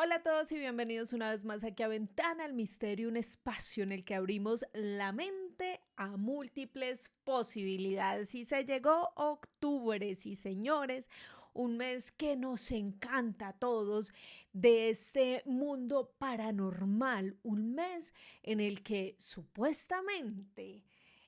Hola a todos y bienvenidos una vez más aquí a Ventana al Misterio, un espacio en el que abrimos la mente a múltiples posibilidades. Y se llegó octubre, sí señores, un mes que nos encanta a todos de este mundo paranormal, un mes en el que supuestamente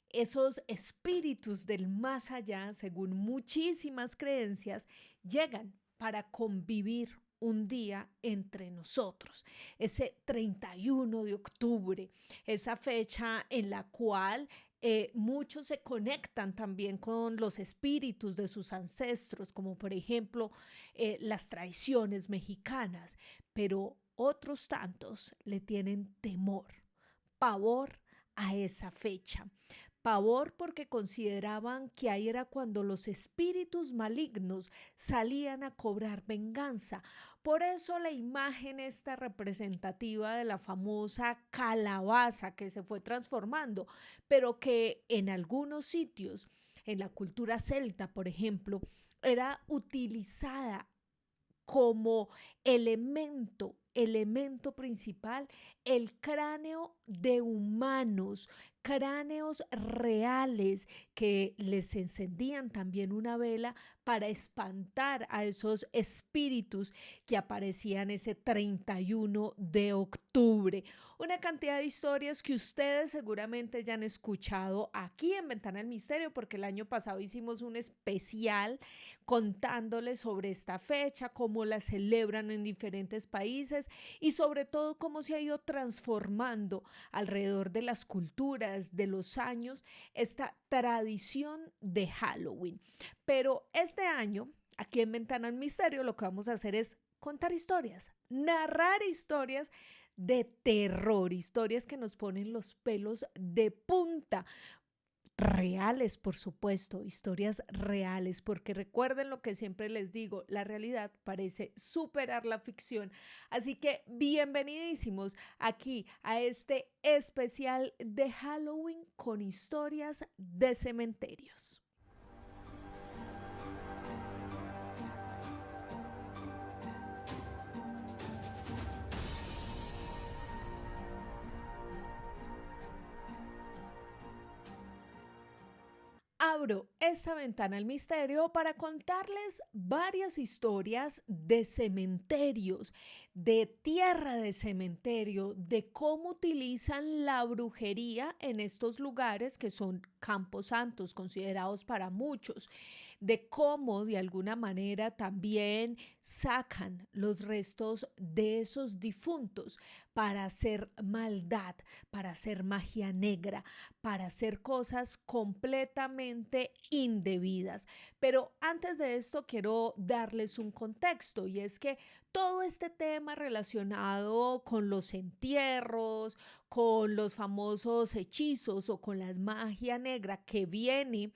esos espíritus del más allá, según muchísimas creencias, llegan para convivir un día entre nosotros, ese 31 de octubre, esa fecha en la cual muchos se conectan también con los espíritus de sus ancestros, como por ejemplo las tradiciones mexicanas, pero otros tantos le tienen temor, pavor a esa fecha. Pavor porque consideraban que ahí era cuando los espíritus malignos salían a cobrar venganza. Por eso la imagen esta representativa de la famosa calabaza que se fue transformando, pero que en algunos sitios, en la cultura celta, por ejemplo, era utilizada como elemento principal, el cráneo de humanos, cráneos reales que les encendían también una vela para espantar a esos espíritus que aparecían ese 31 de octubre. Una cantidad de historias que ustedes seguramente ya han escuchado aquí en Ventana del Misterio, porque el año pasado hicimos un especial contándoles sobre esta fecha, cómo la celebran en diferentes países y sobre todo cómo se ha ido transformando alrededor de las culturas, de los años, esta tradición de Halloween. Pero este año, aquí en Ventana al Misterio, lo que vamos a hacer es contar historias, narrar historias de terror, historias que nos ponen los pelos de punta, reales, por supuesto, historias reales, porque recuerden lo que siempre les digo, la realidad parece superar la ficción. Así que bienvenidísimos aquí a este especial de Halloween con historias de cementerios. Abro esta ventana al misterio para contarles varias historias de cementerios, de tierra de cementerio, de cómo utilizan la brujería en estos lugares que son campos santos, considerados para muchos, de cómo de alguna manera también sacan los restos de esos difuntos para hacer maldad, para hacer magia negra, para hacer cosas completamente indebidas. Pero antes de esto quiero darles un contexto y es que todo este tema relacionado con los entierros, con los famosos hechizos o con la magia negra que viene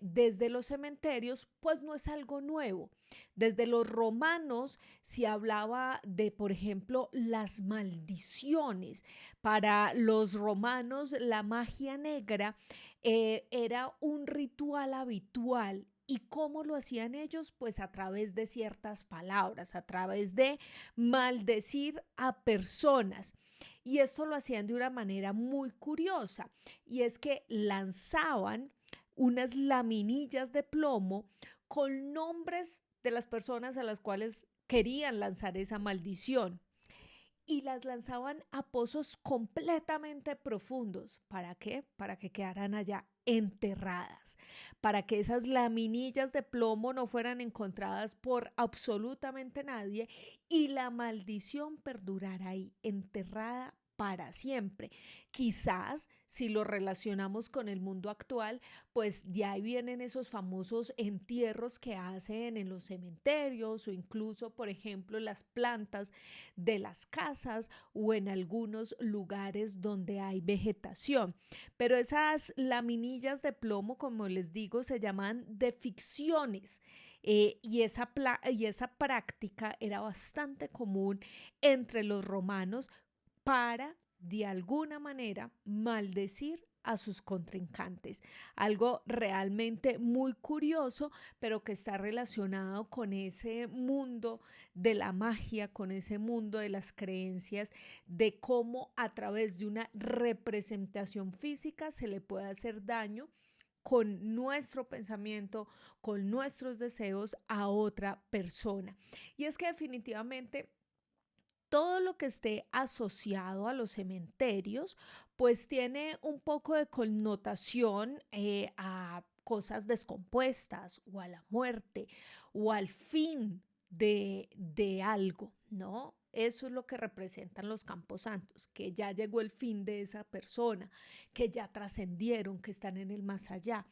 desde los cementerios, pues no es algo nuevo. Desde los romanos se hablaba de, por ejemplo, las maldiciones. Para los romanos, la magia negra era un ritual habitual. ¿Y cómo lo hacían ellos? Pues a través de ciertas palabras, a través de maldecir a personas. Y esto lo hacían de una manera muy curiosa, y es que lanzaban unas laminillas de plomo con nombres de las personas a las cuales querían lanzar esa maldición y las lanzaban a pozos completamente profundos. ¿Para qué? Para que quedaran allá enterradas, para que esas laminillas de plomo no fueran encontradas por absolutamente nadie y la maldición perdurara ahí enterrada para siempre. Quizás si lo relacionamos con el mundo actual, pues de ahí vienen esos famosos entierros que hacen en los cementerios o incluso, por ejemplo, las plantas de las casas o en algunos lugares donde hay vegetación. Pero esas laminillas de plomo, como les digo, se llaman deficciones, y esa práctica era bastante común entre los romanos para de alguna manera maldecir a sus contrincantes. Algo realmente muy curioso, pero que está relacionado con ese mundo de la magia, con ese mundo de las creencias, de cómo a través de una representación física se le puede hacer daño con nuestro pensamiento, con nuestros deseos a otra persona. Y es que definitivamente todo lo que esté asociado a los cementerios, pues tiene un poco de connotación a cosas descompuestas o a la muerte o al fin de algo, ¿no? Eso es lo que representan los camposantos, que ya llegó el fin de esa persona, que ya trascendieron, que están en el más allá.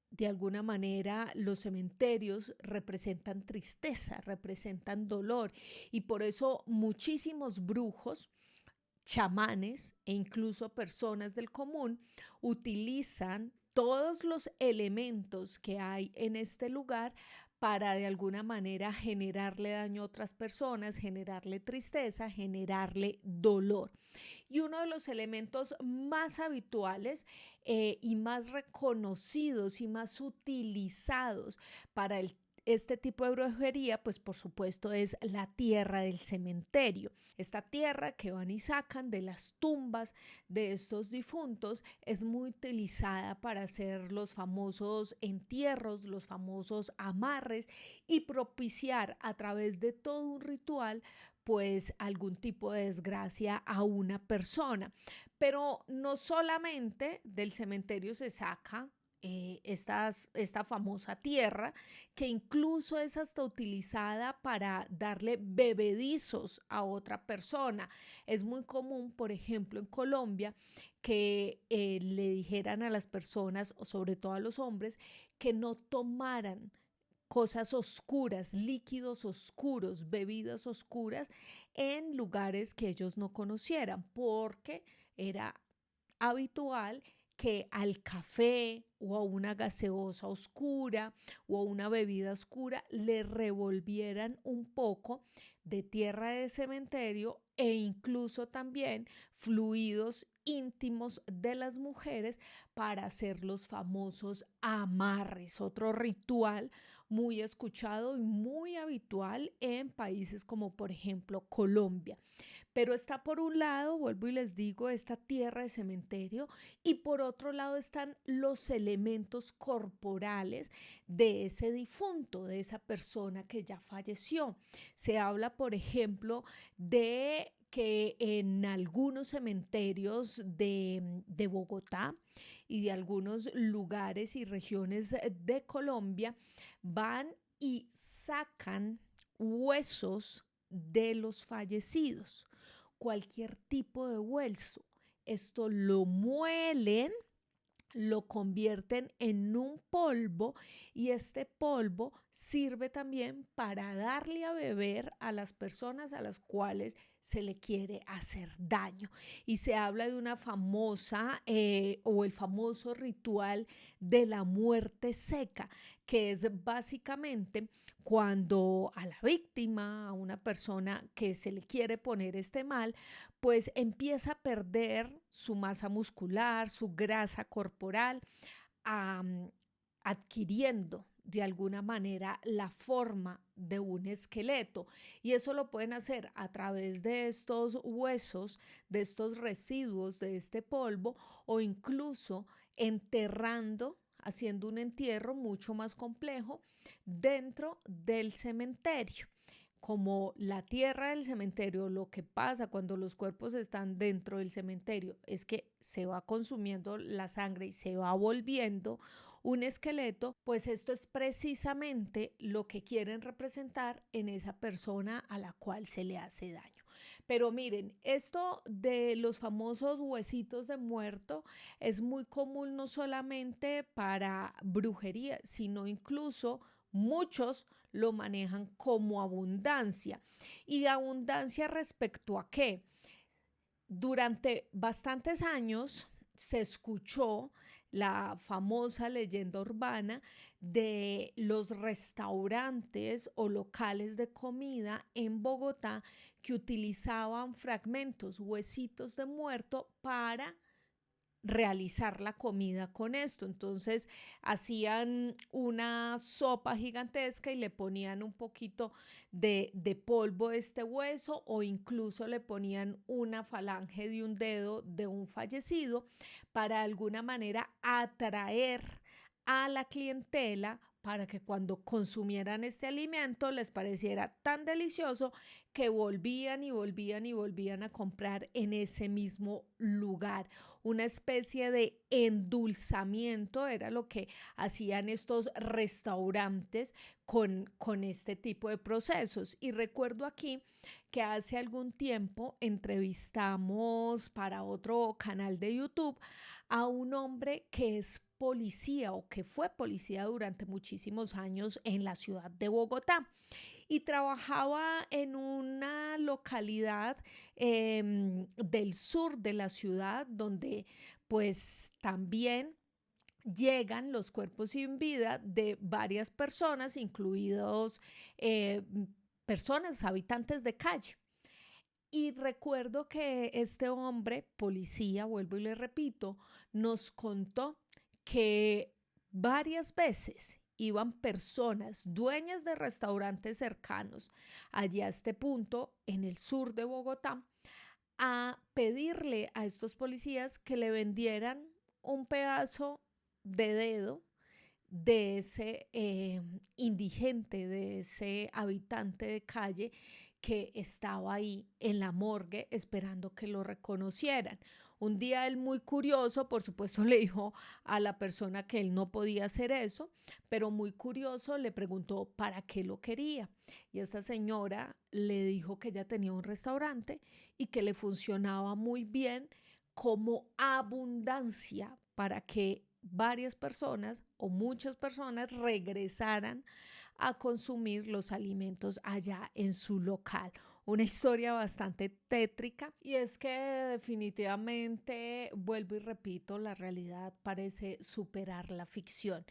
De alguna manera los cementerios representan tristeza, representan dolor y por eso muchísimos brujos, chamanes e incluso personas del común utilizan todos los elementos que hay en este lugar para de alguna manera generarle daño a otras personas, generarle tristeza, generarle dolor. Y uno de los elementos más habituales y más reconocidos y más utilizados para este tipo de brujería, pues por supuesto es la tierra del cementerio. Esta tierra que van y sacan de las tumbas de estos difuntos es muy utilizada para hacer los famosos entierros, los famosos amarres y propiciar a través de todo un ritual pues algún tipo de desgracia a una persona. Pero no solamente del cementerio se saca esta famosa tierra, que incluso es hasta utilizada para darle bebedizos a otra persona. Es muy común, por ejemplo, en Colombia, que le dijeran a las personas, o sobre todo a los hombres, que no tomaran cosas oscuras, líquidos oscuros, bebidas oscuras en lugares que ellos no conocieran, porque era habitual que al café o a una gaseosa oscura o a una bebida oscura le revolvieran un poco de tierra de cementerio e incluso también fluidos íntimos de las mujeres para hacer los famosos amarres, otro ritual muy escuchado y muy habitual en países como por ejemplo Colombia. Pero está por un lado, vuelvo y les digo, esta tierra de cementerio y por otro lado están los elementos corporales de ese difunto, de esa persona que ya falleció. Se habla, por ejemplo, de que en algunos cementerios de Bogotá y de algunos lugares y regiones de Colombia van y sacan huesos de los fallecidos, cualquier tipo de hueso. Esto lo muelen, lo convierten en un polvo y este polvo sirve también para darle a beber a las personas a las cuales se le quiere hacer daño. Y se habla de una famosa o el famoso ritual de la muerte seca, que es básicamente cuando a la víctima, a una persona que se le quiere poner este mal, pues empieza a perder su masa muscular, su grasa corporal, am, adquiriendo de alguna manera la forma de un esqueleto. Y eso lo pueden hacer a través de estos huesos, de estos residuos, de este polvo, o incluso enterrando, haciendo un entierro mucho más complejo dentro del cementerio. Como la tierra del cementerio, lo que pasa cuando los cuerpos están dentro del cementerio es que se va consumiendo la sangre y se va volviendo un esqueleto, pues esto es precisamente lo que quieren representar en esa persona a la cual se le hace daño. Pero miren, esto de los famosos huesitos de muerto es muy común no solamente para brujería, sino incluso muchos lo manejan como abundancia. ¿Y abundancia respecto a qué? Durante bastantes años se escuchó la famosa leyenda urbana de los restaurantes o locales de comida en Bogotá que utilizaban fragmentos, huesitos de muerto para realizar la comida con esto. Entonces hacían una sopa gigantesca y le ponían un poquito de polvo de este hueso o incluso le ponían una falange de un dedo de un fallecido para de alguna manera atraer a la clientela para que cuando consumieran este alimento les pareciera tan delicioso que volvían y volvían y volvían a comprar en ese mismo lugar. Una especie de endulzamiento era lo que hacían estos restaurantes con este tipo de procesos. Y recuerdo aquí que hace algún tiempo entrevistamos para otro canal de YouTube a un hombre que es policía o que fue policía durante muchísimos años en la ciudad de Bogotá y trabajaba en una localidad del sur de la ciudad donde pues también llegan los cuerpos sin vida de varias personas, incluidos eh, personas, habitantes de calle. Y recuerdo que este hombre, policía, vuelvo y le repito, nos contó que varias veces iban personas, dueñas de restaurantes cercanos, allá a este punto, en el sur de Bogotá, a pedirle a estos policías que le vendieran un pedazo de dedo de ese indigente, de ese habitante de calle que estaba ahí en la morgue esperando que lo reconocieran. Un día él muy curioso, por supuesto, le dijo a la persona que él no podía hacer eso, pero muy curioso le preguntó para qué lo quería. Y esta señora le dijo que ella tenía un restaurante y que le funcionaba muy bien como abundancia para que varias personas o muchas personas regresaran a consumir los alimentos allá en su local. Una historia bastante tétrica y es que definitivamente, vuelvo y repito, la realidad parece superar la ficción.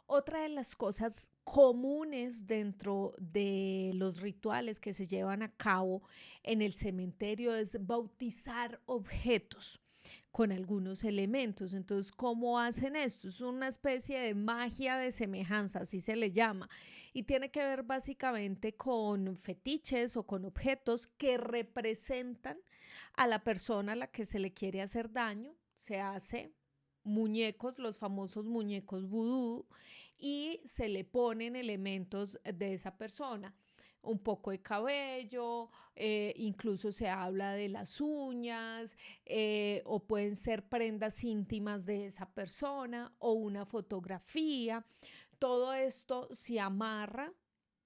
Otra de las cosas comunes dentro de los rituales que se llevan a cabo en el cementerio es bautizar objetos con algunos elementos. Entonces, ¿cómo hacen esto? Es una especie de magia de semejanza, así se le llama, y tiene que ver básicamente con fetiches o con objetos que representan a la persona a la que se le quiere hacer daño. Se hace muñecos, los famosos muñecos vudú, y se le ponen elementos de esa persona, un poco de cabello, incluso se habla de las uñas, o pueden ser prendas íntimas de esa persona o una fotografía. Todo esto se amarra,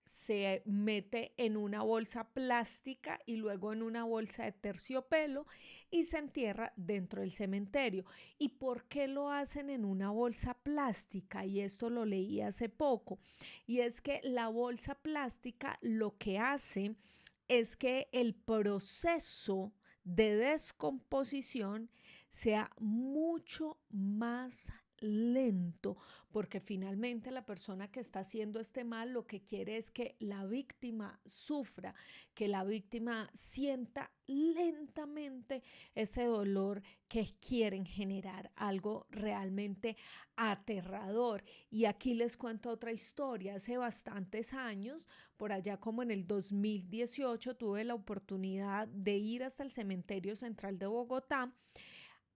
se mete en una bolsa plástica y luego en una bolsa de terciopelo y se entierra dentro del cementerio. ¿Y por qué lo hacen en una bolsa plástica? Y esto lo leí hace poco. Y es que la bolsa plástica lo que hace es que el proceso de descomposición sea mucho más lento, porque finalmente la persona que está haciendo este mal lo que quiere es que la víctima sufra, que la víctima sienta lentamente ese dolor que quieren generar, algo realmente aterrador. Y aquí les cuento otra historia. Hace bastantes años, por allá como en el 2018, tuve la oportunidad de ir hasta el cementerio central de Bogotá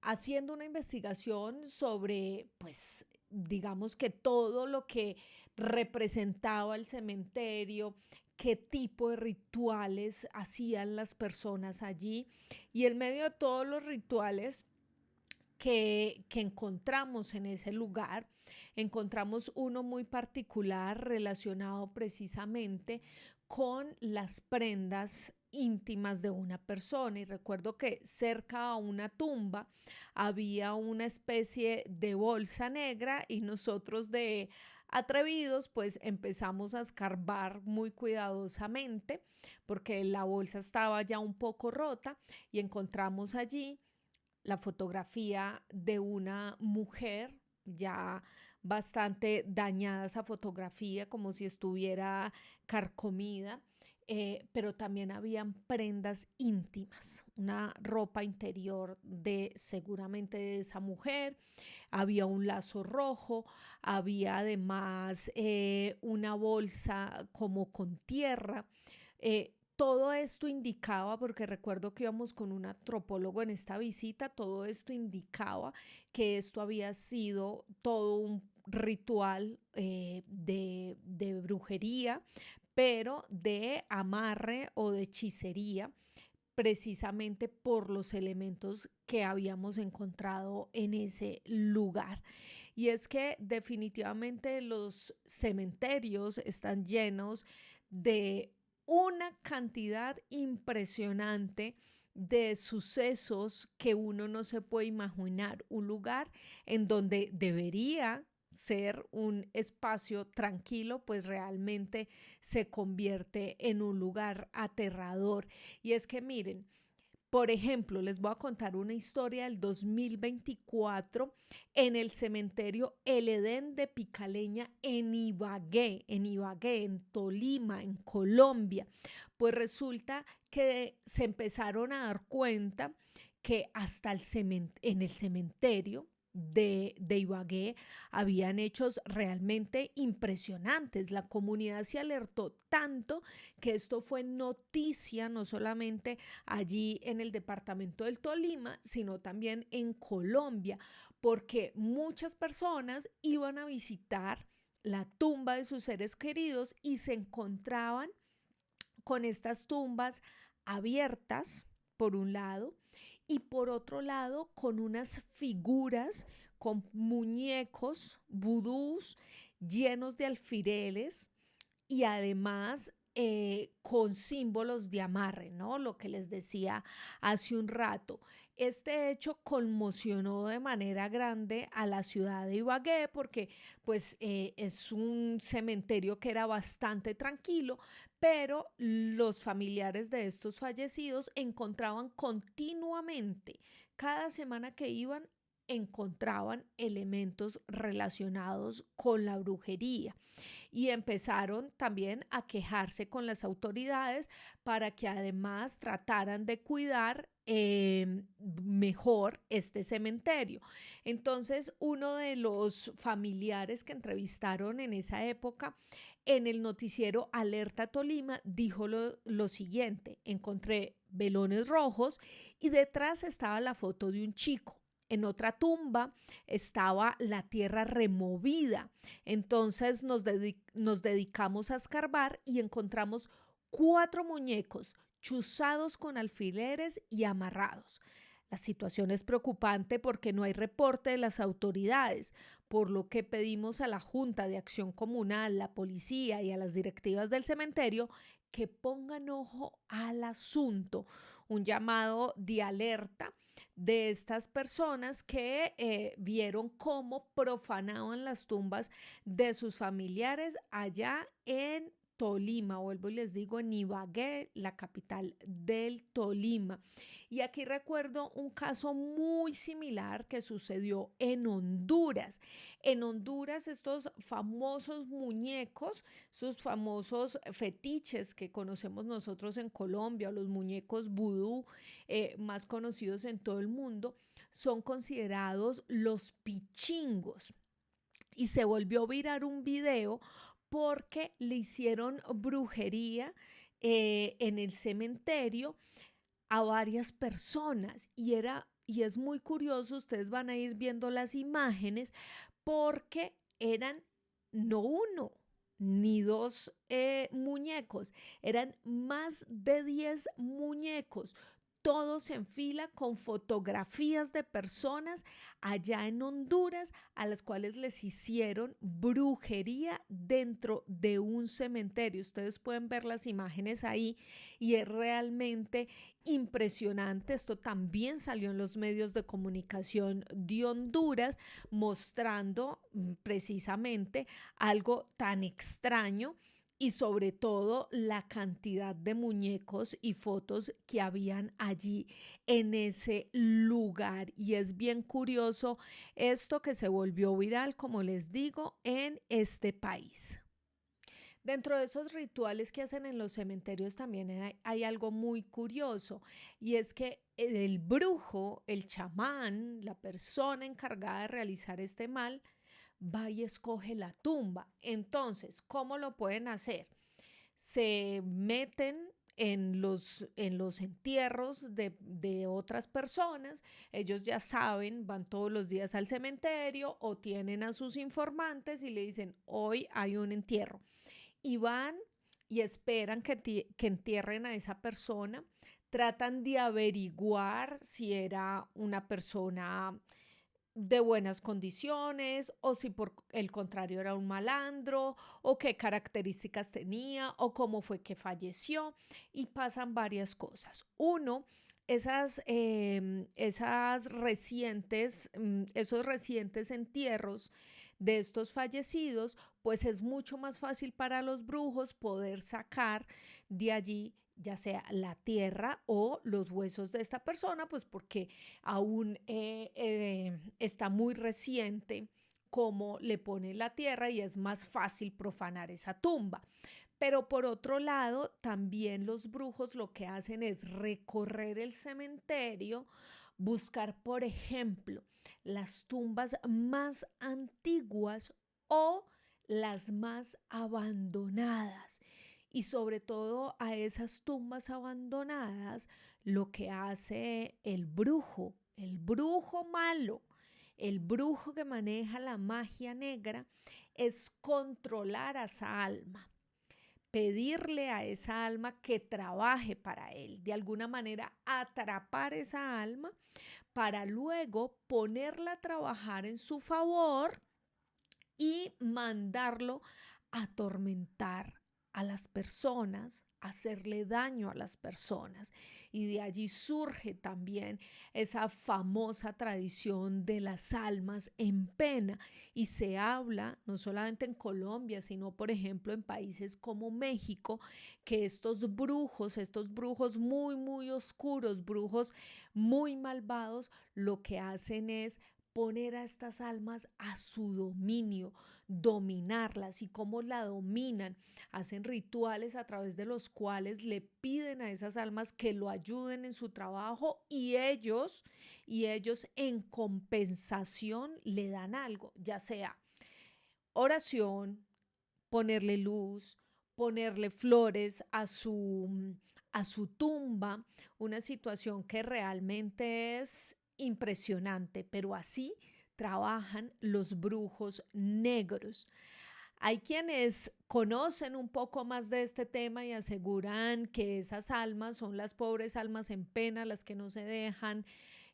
haciendo una investigación sobre, pues, digamos que todo lo que representaba el cementerio, qué tipo de rituales hacían las personas allí. Y en medio de todos los rituales que encontramos en ese lugar, encontramos uno muy particular relacionado precisamente con las prendas íntimas de una persona. Y recuerdo que cerca a una tumba había una especie de bolsa negra y nosotros de atrevidos pues empezamos a escarbar muy cuidadosamente porque la bolsa estaba ya un poco rota y encontramos allí la fotografía de una mujer ya bastante dañada, esa fotografía como si estuviera carcomida, pero también habían prendas íntimas, una ropa interior de seguramente de esa mujer, había un lazo rojo, había además una bolsa como con tierra. Todo esto indicaba, porque recuerdo que íbamos con un antropólogo en esta visita, todo esto indicaba que esto había sido todo un ritual de brujería, pero de amarre o de hechicería, precisamente por los elementos que habíamos encontrado en ese lugar. Y es que definitivamente los cementerios están llenos de una cantidad impresionante de sucesos que uno no se puede imaginar. Un lugar en donde debería ser un espacio tranquilo, pues realmente se convierte en un lugar aterrador. Y es que miren, por ejemplo, les voy a contar una historia del 2024 en el cementerio El Edén de Picaleña en Tolima, en Colombia. Pues resulta que se empezaron a dar cuenta que hasta en el cementerio de Ibagué habían hechos realmente impresionantes. La comunidad se alertó tanto que esto fue noticia no solamente allí en el departamento del Tolima, sino también en Colombia, porque muchas personas iban a visitar la tumba de sus seres queridos y se encontraban con estas tumbas abiertas, por un lado, y por otro lado, con unas figuras, con muñecos vudús llenos de alfileres y además con símbolos de amarre, ¿no? Lo que les decía hace un rato. Este hecho conmocionó de manera grande a la ciudad de Ibagué porque pues es un cementerio que era bastante tranquilo, pero los familiares de estos fallecidos encontraban continuamente, cada semana que iban, encontraban elementos relacionados con la brujería y empezaron también a quejarse con las autoridades para que además trataran de cuidar mejor este cementerio. Entonces, uno de los familiares que entrevistaron en esa época en el noticiero Alerta Tolima dijo lo siguiente: encontré velones rojos y detrás estaba la foto de un chico. En otra tumba estaba la tierra removida. Entonces nos dedicamos a escarbar y encontramos 4 muñecos chuzados con alfileres y amarrados. La situación es preocupante porque no hay reporte de las autoridades, por lo que pedimos a la Junta de Acción Comunal, la policía y a las directivas del cementerio que pongan ojo al asunto. Un llamado de alerta de estas personas que vieron cómo profanaban las tumbas de sus familiares allá en Tolima, vuelvo y les digo, en Ibagué, la capital del Tolima. Y aquí recuerdo un caso muy similar que sucedió en Honduras. En Honduras, estos famosos muñecos, sus famosos fetiches que conocemos nosotros en Colombia, los muñecos vudú, más conocidos en todo el mundo, son considerados los pichingos. Y se volvió a virar un video porque le hicieron brujería en el cementerio a varias personas y es muy curioso, ustedes van a ir viendo las imágenes porque eran no uno ni dos muñecos, eran más de 10 muñecos, todos en fila con fotografías de personas allá en Honduras a las cuales les hicieron brujería dentro de un cementerio. Ustedes pueden ver las imágenes ahí y es realmente impresionante. Esto también salió en los medios de comunicación de Honduras, mostrando precisamente algo tan extraño y sobre todo la cantidad de muñecos y fotos que habían allí en ese lugar. Y es bien curioso esto que se volvió viral, como les digo, en este país. Dentro de esos rituales que hacen en los cementerios también hay algo muy curioso y es que el brujo, el chamán, la persona encargada de realizar este mal, va y escoge la tumba. Entonces, ¿cómo lo pueden hacer? Se meten en los entierros de otras personas, ellos ya saben, van todos los días al cementerio o tienen a sus informantes y le dicen, hoy hay un entierro. Y van y esperan que entierren a esa persona, tratan de averiguar si era una persona de buenas condiciones o si por el contrario era un malandro o qué características tenía o cómo fue que falleció y pasan varias cosas. Uno, esos recientes entierros de estos fallecidos, pues es mucho más fácil para los brujos poder sacar de allí ya sea la tierra o los huesos de esta persona, pues porque aún está muy reciente como le ponen la tierra y es más fácil profanar esa tumba. Pero por otro lado, también los brujos lo que hacen es recorrer el cementerio, buscar, por ejemplo, las tumbas más antiguas o las más abandonadas. Y sobre todo a esas tumbas abandonadas, lo que hace el brujo malo, el brujo que maneja la magia negra, es controlar a esa alma, pedirle a esa alma que trabaje para él, de alguna manera atrapar esa alma para luego ponerla a trabajar en su favor y mandarlo a atormentar a las personas, hacerle daño a las personas. Y de allí surge también esa famosa tradición de las almas en pena. Y se habla, no solamente en Colombia, sino por ejemplo en países como México, que estos brujos muy, muy oscuros, brujos muy malvados, lo que hacen es poner a estas almas a su dominio, dominarlas. ¿Y cómo la dominan? Hacen rituales a través de los cuales le piden a esas almas que lo ayuden en su trabajo y ellos en compensación le dan algo, ya sea oración, ponerle luz, ponerle flores a su tumba, una situación que realmente es impresionante, pero así trabajan los brujos negros. Hay quienes conocen un poco más de este tema y aseguran que esas almas son las pobres almas en pena, las que no se dejan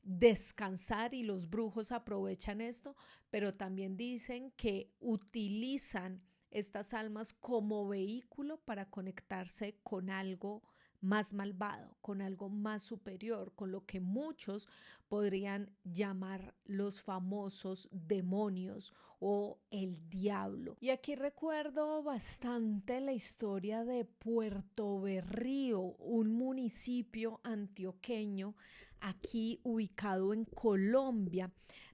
descansar y los brujos aprovechan esto, pero también dicen que utilizan estas almas como vehículo para conectarse con algo más malvado, con algo más superior, con lo que muchos podrían llamar los famosos demonios o el diablo. Y aquí recuerdo bastante la historia de Puerto Berrío, un municipio antioqueño aquí ubicado en Colombia.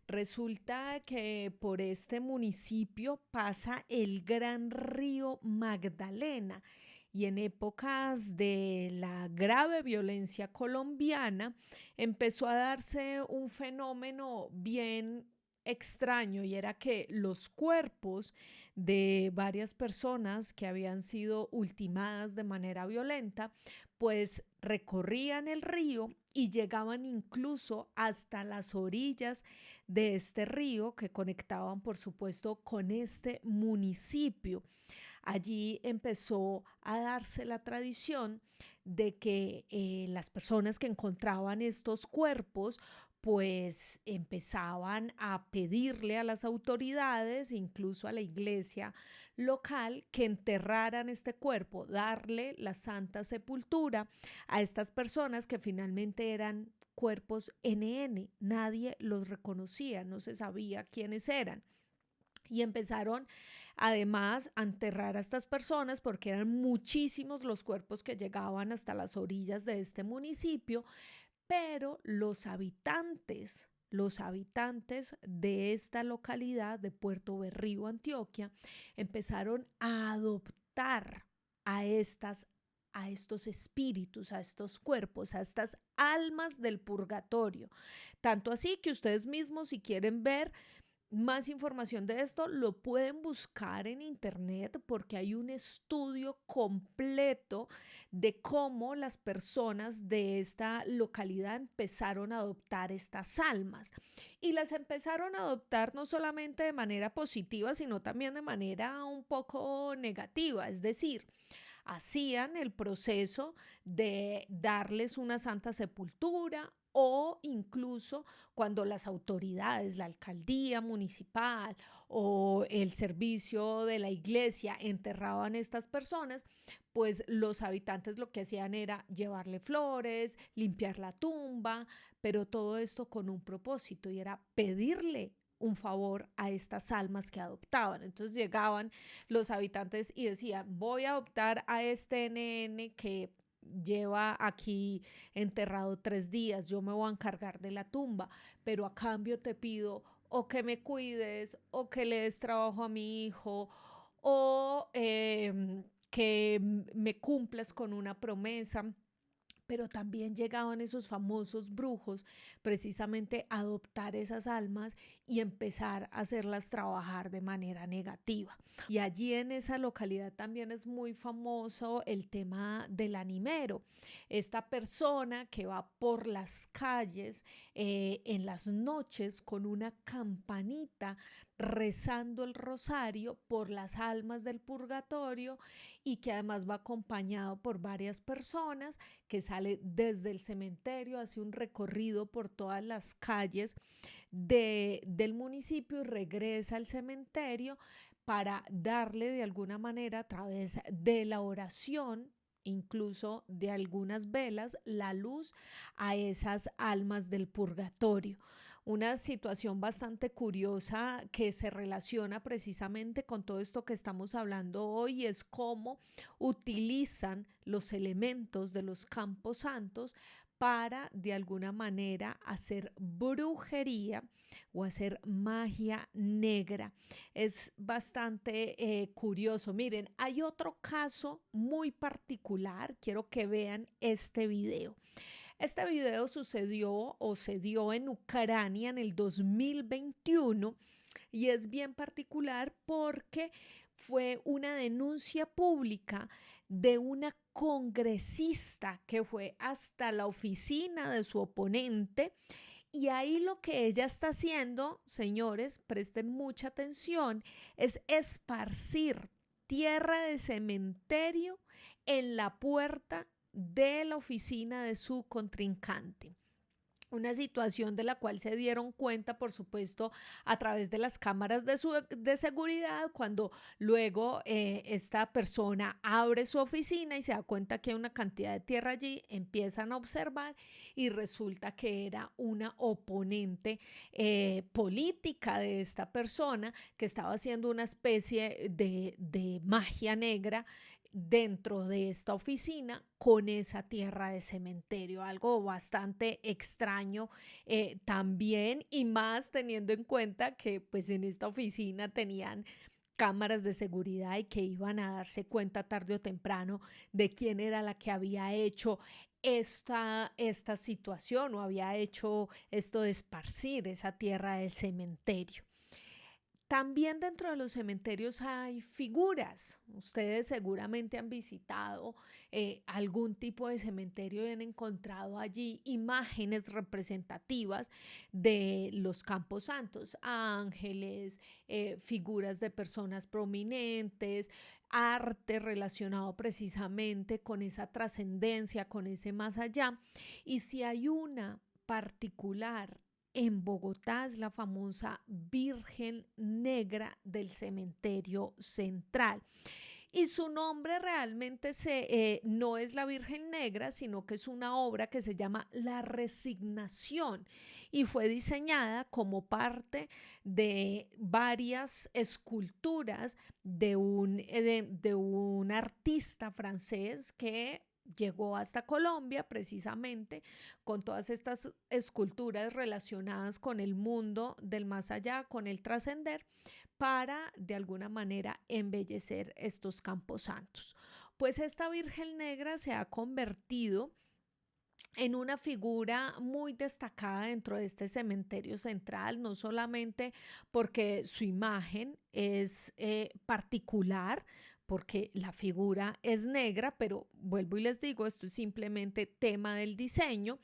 Resulta que por este municipio pasa el gran río Magdalena y en épocas de la grave violencia colombiana empezó a darse un fenómeno bien extraño y era que los cuerpos de varias personas que habían sido ultimadas de manera violenta, pues recorrían el río y llegaban incluso hasta las orillas de este río que conectaban, por supuesto, con este municipio. Allí empezó a darse la tradición de que las personas que encontraban estos cuerpos pues empezaban a pedirle a las autoridades, incluso a la iglesia local, que enterraran este cuerpo, darle la santa sepultura a estas personas que finalmente eran cuerpos NN. Nadie los reconocía, no se sabía quiénes eran. Y empezaron además a enterrar a estas personas porque eran muchísimos los cuerpos que llegaban hasta las orillas de este municipio, pero los habitantes de esta localidad de Puerto Berrío, Antioquia, empezaron a adoptar adoptar a estos espíritus, a estos cuerpos, a estas almas del purgatorio. Tanto así que ustedes mismos, si quieren ver más información de esto, lo pueden buscar en internet porque hay un estudio completo de cómo las personas de esta localidad empezaron a adoptar estas almas. Y las empezaron a adoptar no solamente de manera positiva, sino también de manera un poco negativa. Es decir, hacían el proceso de darles una santa sepultura o incluso cuando las autoridades, la alcaldía municipal o el servicio de la iglesia enterraban a estas personas, pues los habitantes lo que hacían era llevarle flores, limpiar la tumba, pero todo esto con un propósito y era pedirle un favor a estas almas que adoptaban. Entonces llegaban los habitantes y decían, voy a adoptar a este nene que lleva aquí enterrado 3 días, yo me voy a encargar de la tumba, pero a cambio te pido o que me cuides o que le des trabajo a mi hijo o que me cumplas con una promesa. Pero también llegaban esos famosos brujos precisamente a adoptar esas almas y empezar a hacerlas trabajar de manera negativa. Y allí en esa localidad también es muy famoso el tema del animero. Esta persona que va por las calles en las noches con una campanita rezando el rosario por las almas del purgatorio y que además va acompañado por varias personas que sale desde el cementerio, hace un recorrido por todas las calles del municipio y regresa al cementerio para darle de alguna manera a través de la oración, incluso de algunas velas, la luz a esas almas del purgatorio. Una situación bastante curiosa que se relaciona precisamente con todo esto que estamos hablando hoy es cómo utilizan los elementos de los campos santos para de alguna manera hacer brujería o hacer magia negra. Es bastante curioso. Miren, hay otro caso muy particular. Quiero que vean este video. Este video sucedió o se dio en Ucrania en el 2021 y es bien particular porque fue una denuncia pública de una congresista que fue hasta la oficina de su oponente y ahí lo que ella está haciendo, señores, presten mucha atención, es esparcir tierra de cementerio en la puerta de la oficina de su contrincante. Una situación de la cual se dieron cuenta, por supuesto, a través de las cámaras de seguridad, cuando luego esta persona abre su oficina y se da cuenta que hay una cantidad de tierra allí, empiezan a observar y resulta que era una oponente política de esta persona que estaba haciendo una especie de magia negra dentro de esta oficina con esa tierra de cementerio, algo bastante extraño también y más teniendo en cuenta que pues en esta oficina tenían cámaras de seguridad y que iban a darse cuenta tarde o temprano de quién era la que había hecho esta situación o había hecho esto de esparcir esa tierra del cementerio. También dentro de los cementerios hay figuras. Ustedes seguramente han visitado algún tipo de cementerio y han encontrado allí imágenes representativas de los campos santos, ángeles, figuras de personas prominentes, arte relacionado precisamente con esa trascendencia, con ese más allá. Y si hay una particular en Bogotá es la famosa Virgen Negra del Cementerio Central. Y su nombre realmente no es la Virgen Negra, sino que es una obra que se llama La Resignación y fue diseñada como parte de varias esculturas de un artista francés que llegó hasta Colombia precisamente con todas estas esculturas relacionadas con el mundo del más allá, con el trascender, para de alguna manera embellecer estos camposantos. Pues esta Virgen Negra se ha convertido en una figura muy destacada dentro de este cementerio central, no solamente porque su imagen es particular, porque la figura es negra, pero vuelvo y les digo, esto es simplemente tema del diseño,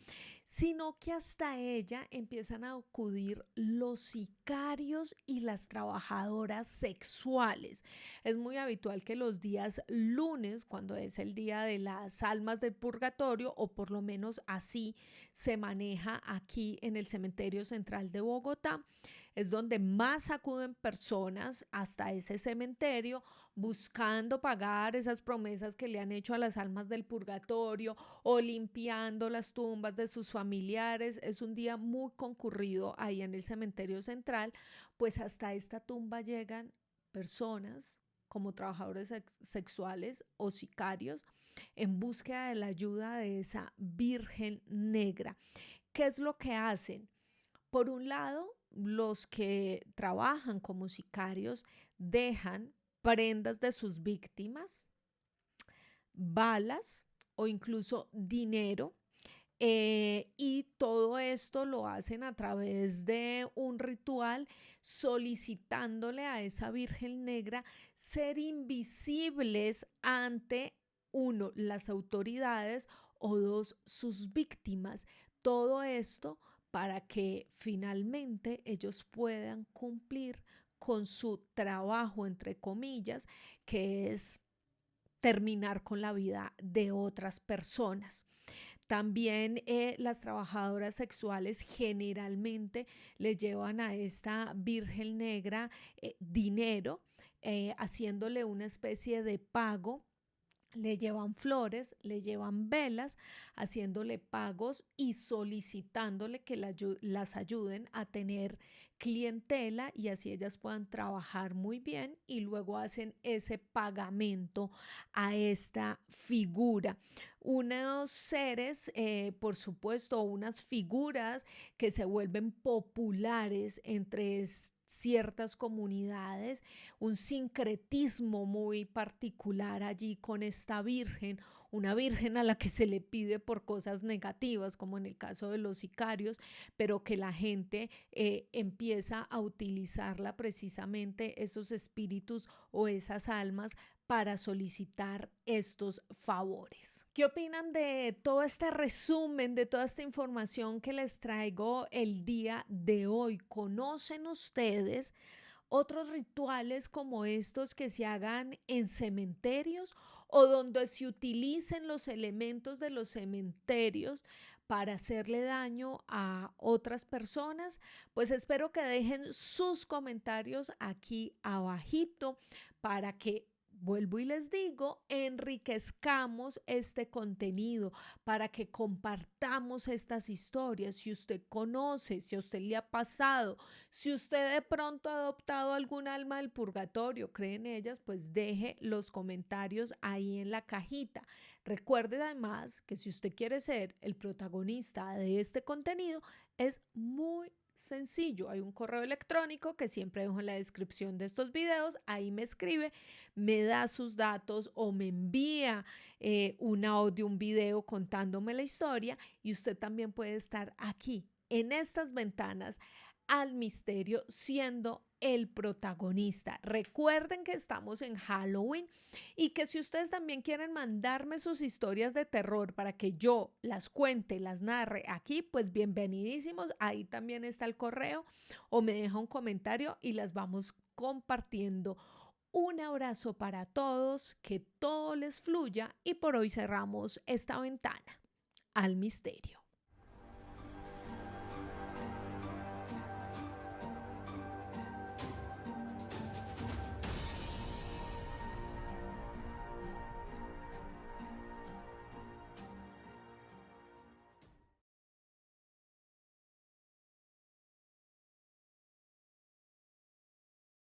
sino que hasta ella empiezan a acudir los sicarios y las trabajadoras sexuales. Es muy habitual que los días lunes, cuando es el día de las almas del purgatorio, o por lo menos así se maneja aquí en el cementerio central de Bogotá, es donde más acuden personas hasta ese cementerio buscando pagar esas promesas que le han hecho a las almas del purgatorio o limpiando las tumbas de sus familiares. Es un día muy concurrido ahí en el cementerio central, pues hasta esta tumba llegan personas como trabajadores sexuales o sicarios en búsqueda de la ayuda de esa Virgen Negra. ¿Qué es lo que hacen? Por un lado, los que trabajan como sicarios dejan prendas de sus víctimas, balas o incluso dinero. Y todo esto lo hacen a través de un ritual solicitándole a esa Virgen Negra ser invisibles ante, uno, las autoridades, o dos, sus víctimas. Todo esto para que finalmente ellos puedan cumplir con su trabajo, entre comillas, que es terminar con la vida de otras personas. También las trabajadoras sexuales generalmente le llevan a esta Virgen Negra dinero, haciéndole una especie de pago. Le llevan flores, le llevan velas, haciéndole pagos y solicitándole que las ayuden a tener clientela y así ellas puedan trabajar muy bien, y luego hacen ese pagamento a esta figura. Unos seres, por supuesto, unas figuras que se vuelven populares entre ciertas comunidades, un sincretismo muy particular allí con esta virgen, una virgen a la que se le pide por cosas negativas, como en el caso de los sicarios, pero que la gente empieza a utilizarla precisamente, esos espíritus o esas almas, para solicitar estos favores. ¿Qué opinan de todo este resumen, de toda esta información que les traigo el día de hoy? ¿Conocen ustedes otros rituales como estos que se hagan en cementerios o donde se utilicen los elementos de los cementerios para hacerle daño a otras personas? Pues espero que dejen sus comentarios aquí abajito para que, vuelvo y les digo, enriquezcamos este contenido, para que compartamos estas historias. Si usted conoce, si a usted le ha pasado, si usted de pronto ha adoptado algún alma del purgatorio, cree en ellas, pues deje los comentarios ahí en la cajita. Recuerde además que si usted quiere ser el protagonista de este contenido, es muy sencillo. Hay un correo electrónico que siempre dejo en la descripción de estos videos. Ahí me escribe, me da sus datos o me envía un audio, un video contándome la historia, y usted también puede estar aquí en estas ventanas al misterio siendo el protagonista. Recuerden que estamos en Halloween y que si ustedes también quieren mandarme sus historias de terror para que yo las cuente, las narre aquí, pues bienvenidísimos. Ahí también está el correo, o me deja un comentario y las vamos compartiendo. Un abrazo para todos, que todo les fluya, y por hoy cerramos esta ventana al misterio.